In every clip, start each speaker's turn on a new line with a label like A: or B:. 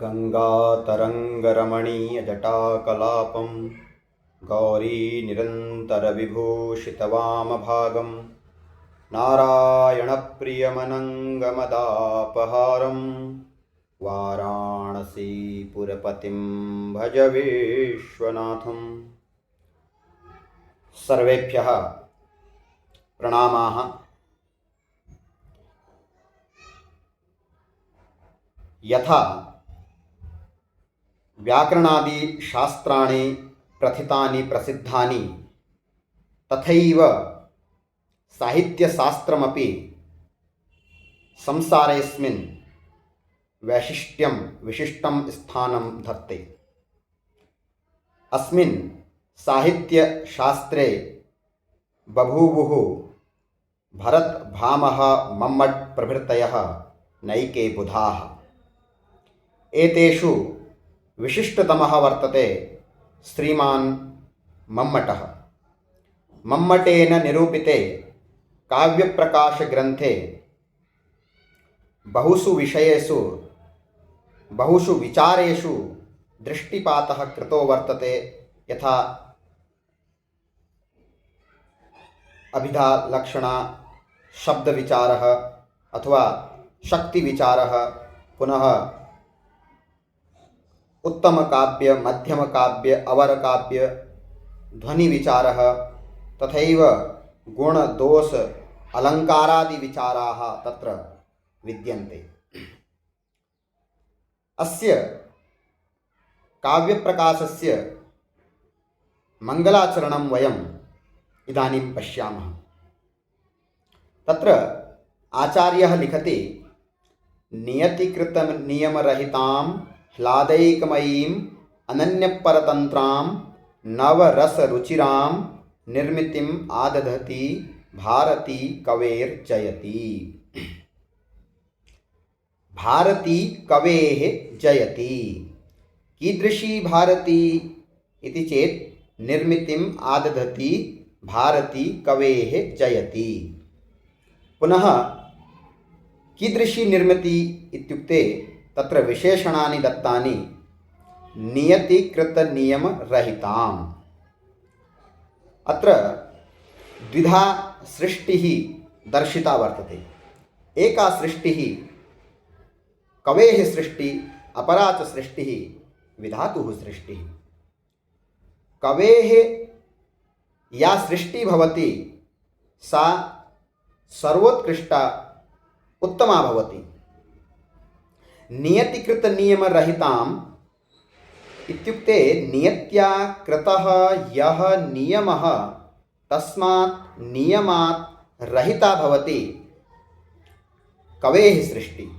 A: गंगातरंगरमणीयजटाकलापं गौरीनिरन्तरविभूषितवामभागं नारायणप्रियमनङ्गमदापहारं वाराणसीपुरपतिं भज विश्वनाथं। सर्वेभ्यः प्रणामाः। यथा व्याकरणादि शास्त्राणि प्रथितानि प्रसिद्धानि तथैव साहित्यशास्त्रमपि संसारेऽस्मिन् विशिष्टं स्थानं धत्ते। अस्मिन् साहित्यशास्त्रे बभूवुः भरत भामह मम्मट प्रभृतयः नैके बुधाः। एतेषु विशिष्टतमः वर्तते श्रीमान् मम्मटः। मम्मटेन निरूपिते काव्यप्रकाशग्रन्थे बहुषु विचारेषु दृष्टिपातः कृतो वर्तते। यथा अभिधालक्षणा, शब्दविचारः अथवा शक्तिविचारः, पुनः उत्तम काव्य, मध्यम काव्य, अवर काव्य, ध्वनि विचारः, तथैव गुण दोष अलंकारादि विचाराः तत्र विद्यन्ते। अस्य काव्यप्रकाशस्य मंगलाचरणं वयम् इदानीं पश्यामः। तत्र आचार्यः लिखति, नियतिकृतनियमरहितां ह्लादैकमयीं अनन्यपरतन्त्रां नवरसरुचिरां निर्मितिम् आदधति भारती कवेर्जयति। भारती कवेः जयति। कीदृशी भारती इति चेत् निर्मितिम् आदधति भारती कवेः जयति। पुनः कीदृशी निर्मिति इत्युक्ते तत्र विशेषणानि दत्तानि। नियतिकृतनियमरहिताम्। अत्र द्विधा सृष्टिः दर्शिता वर्तते। एका सृष्टिः कवेः सृष्टिः, अपरा च सृष्टिः विधातुः सृष्टिः। कवेः या सृष्टिः भवति सा सर्वोत्कृष्टा उत्तमा भवति। नियतिकृतनियमरहिताम् इत्युक्ते नियत्या कृतः यः नियमः तस्मात् नियमात् रहिता भवति कवेः सृष्टिः।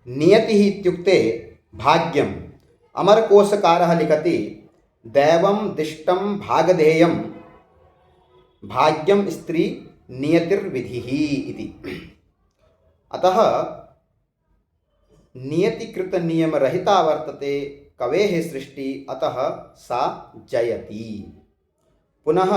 A: नियतिः इत्युक्ते भाग्यम्। अमरकोशकारः लिखति, दैवं दिष्टं भागधेयं भाग्यं स्त्री नियतिर्विधिः इति। अतः नियतिकृतनियमरहिता वर्तते कवेः सृष्टिः, अतः सा जयति। पुनः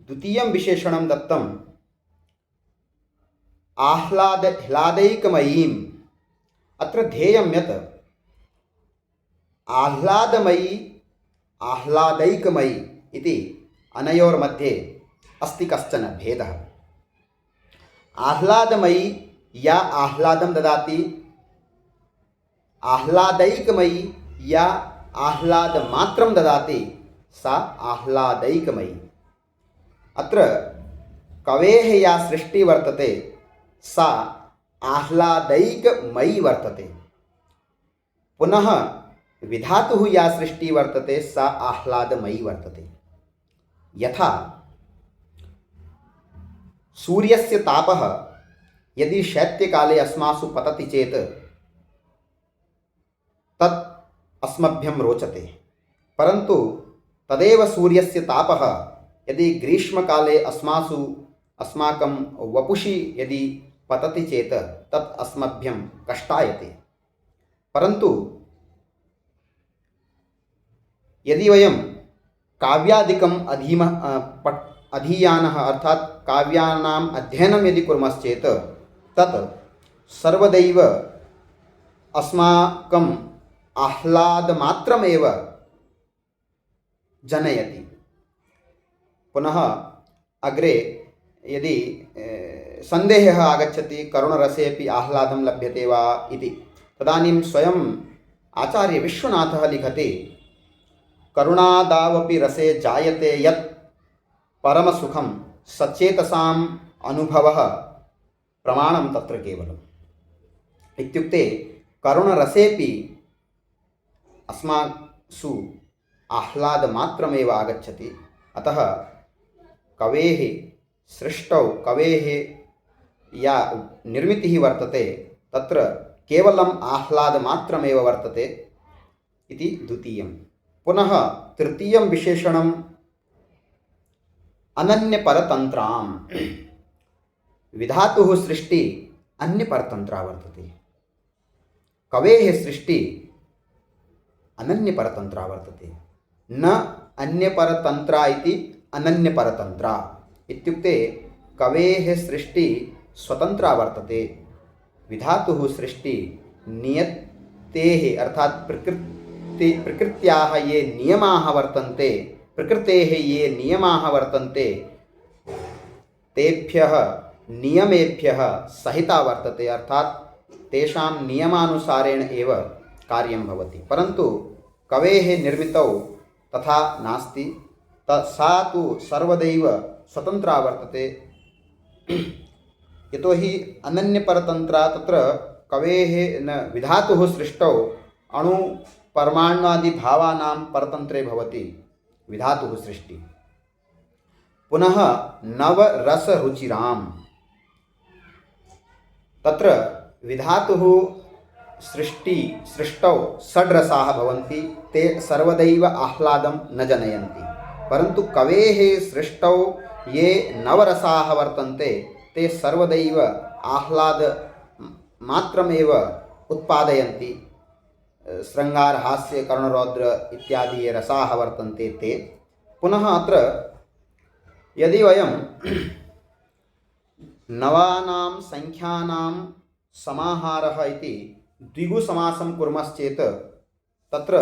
A: द्वितीयं विशेषणं दत्तम्, ह्लादैकमयीम्। अत्र ध्येयं यत् आह्लादमयी आह्लादैकमयी इति अनयोर्मध्ये अस्ति कश्चन भेदः। आह्लादमयी या आह्लादं ददाति, आह्लादैकमयी या आह्लादमात्रं ददाति, सा आह्लादैकमयी। अत्र कवेः या सृष्टिः वर्तते सा आह्लादैकमयी वर्तते। पुनः विधातुः या सृष्टिः वर्तते सा आह्लादमयी वर्तते। यथा सूर्यस्य तापः यदि शैत्यकाले अस्मासु पतति चेत् तत् अस्मभ्यं रोचते। परन्तु तदेव सूर्यस्य तापः यदि ग्रीष्मकाले अस्माकं वपुषि यदि पतति चेत् तत् अस्मभ्यं कष्टायते। परन्तु यदि वयं काव्यादिकम् अधीयानः अर्थात काव्यानाम् अध्ययनं यदि कुर्मश्चेत् तत् सर्वदैव अस्माकम् आह्लादमात्रमेव जनयति। पुनः अग्रे यदि सन्देहः आगच्छति करुणरसेपि आह्लादं लभ्यते वा इति, तदानीं स्वयम् आचार्यविश्वनाथः लिखति, करुणादावपि रसे जायते यत् परमसुखं सचेतसाम् अनुभवः प्रमाणं तत्र केवलम्। इत्युक्ते करुणरसेपि अस्मासु आह्लादमात्रमेव आगच्छति। अतः कवेः सृष्टौ कवेः या निर्मितिः वर्तते तत्र केवलम् आह्लादमात्रमेव वर्तते इति द्वितीयं। पुनः तृतीयं विशेषणम् अनन्यपरतन्त्रां। विधातुः सृष्टि अन्यपरतन्त्रा वर्तते, कवेः सृष्टि अनन्यपरतन्त्रा वर्तते। न अन्यपरतन्त्रा इति अनन्यपरतन्त्रा इत्युक्ते कवेः सृष्टि स्वतन्त्रा वर्तते, विधातुः सृष्टि नियतेः अर्थात् प्रकृत्याः ये नियमाः वर्तन्ते, प्रकृतेः ये नियमाः वर्तन्ते तेभ्यः नियमेभ्यः सहिता वर्तते, अर्थात् तेषां नियमानुसारेण एव कार्यं भवति। परन्तु कवेः निर्मितौ तथा नास्ति, सा तु सर्वदैव स्वतन्त्रा वर्तते। यतोहि अनन्यपरतन्त्रा तत्र कवेः न विधातुः सृष्टौ अणु परमाण्वादि भावानां परतन्त्रे भवति विधातुः सृष्टि। पुनः नवरसरुचिरां, तत्र विधातुः सृष्टौ षड्रसाः भवन्ति, ते सर्वदैव आह्लादं न जनयन्ति। परन्तु कवेः सृष्टौ ये नवरसाः वर्तन्ते ते सर्वदैव आह्लाद मात्रमेव उत्पादयन्ति। शृङ्गार, हास्य, करुणरौद्र इत्यादि ये रसाः वर्तन्ते ते। पुनः अत्र यदि वयं नवानां संख्यानां समाहारः इति द्विगुसमासं कुर्मश्चेत् तत्र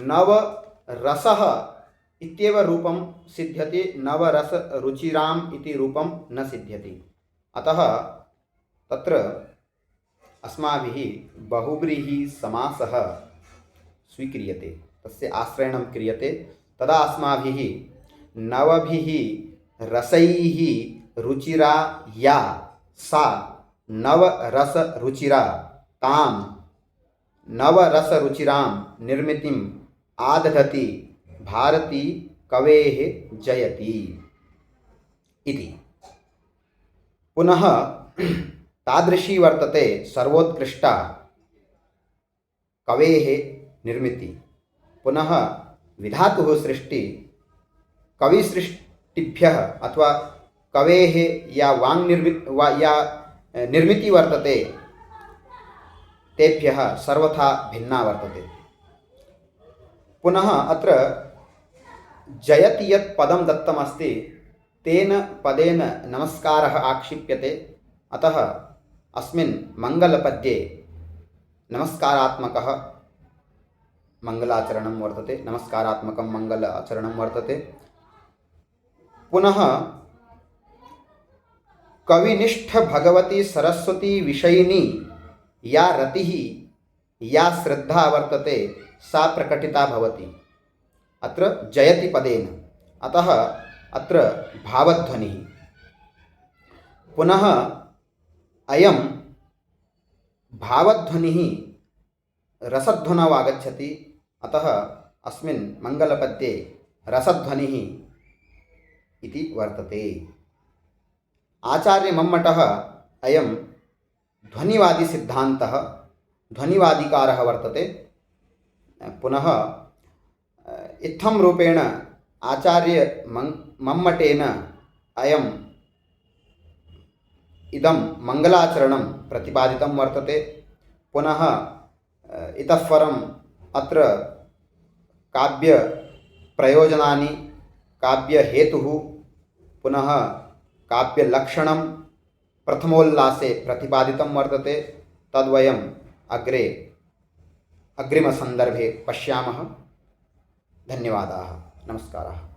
A: नवरसः इत्येव रूपं सिद्ध्यति, नवरसरुचिराम् इति रूपं न सिद्ध्यति। अतः तत्र अस्माभिः बहुव्रीहि समासः स्वीक्रियते, तस्य आश्रयणं क्रियते। तदा अस्माभिः नवभिः रसैः रुचिरा या सा नवरसरुचिरा तां नवरसरुचिरां निर्मितिम् आदधति भारती कवेः जयति इति। पुनः तादृशी वर्तते सर्वोत्कृष्टा कवेः निर्मिति। पुनः विधातुः सृष्टि कविसृष्टिभ्यः अथवा कवेः या निर्मिति वर्तते तेभ्यः सर्वथा भिन्ना वर्तते। पुनः अत्र जयति यत् पदं दत्तमस्ति तेन पदेन नमस्कारः आक्षिप्यते। अतः अस्मिन् मङ्गलपद्ये नमस्कारात्मकः मङ्गलाचरणं वर्तते, नमस्कारात्मकं मङ्गलाचरणं वर्तते। पुनः कविनिष्ठ भगवती सरस्वती विषयिनी या रतिः या श्रद्धा वर्तते सा प्रकटिता भवति अत्र जयति पदेन। अतः अत्र भावध्वनिः। पुनः अयं भावध्वनिः रसध्वनौ आगच्छति। अतः अस्मिन् मङ्गलपद्ये रसध्वनिः इति वर्तते। आचार्य मम्मटः अयं ध्वनिवादिसिद्धान्तः, ध्वनिवादिकारः वर्तते। पुनः इत्थं रूपेण आचार्य मम्मटेन अयम् इदं मङ्गलाचरणं प्रतिपादितं वर्तते। पुनः इतः परम् अत्र काव्यप्रयोजनानि, काव्यहेतुः, पुनः काव्यलक्षणं प्रथमोल्लासे प्रतिपादितं वर्तते। तद्वयम् अग्रे अग्रिमसन्दर्भे पश्यामः। धन्यवादाः, नमस्काराः।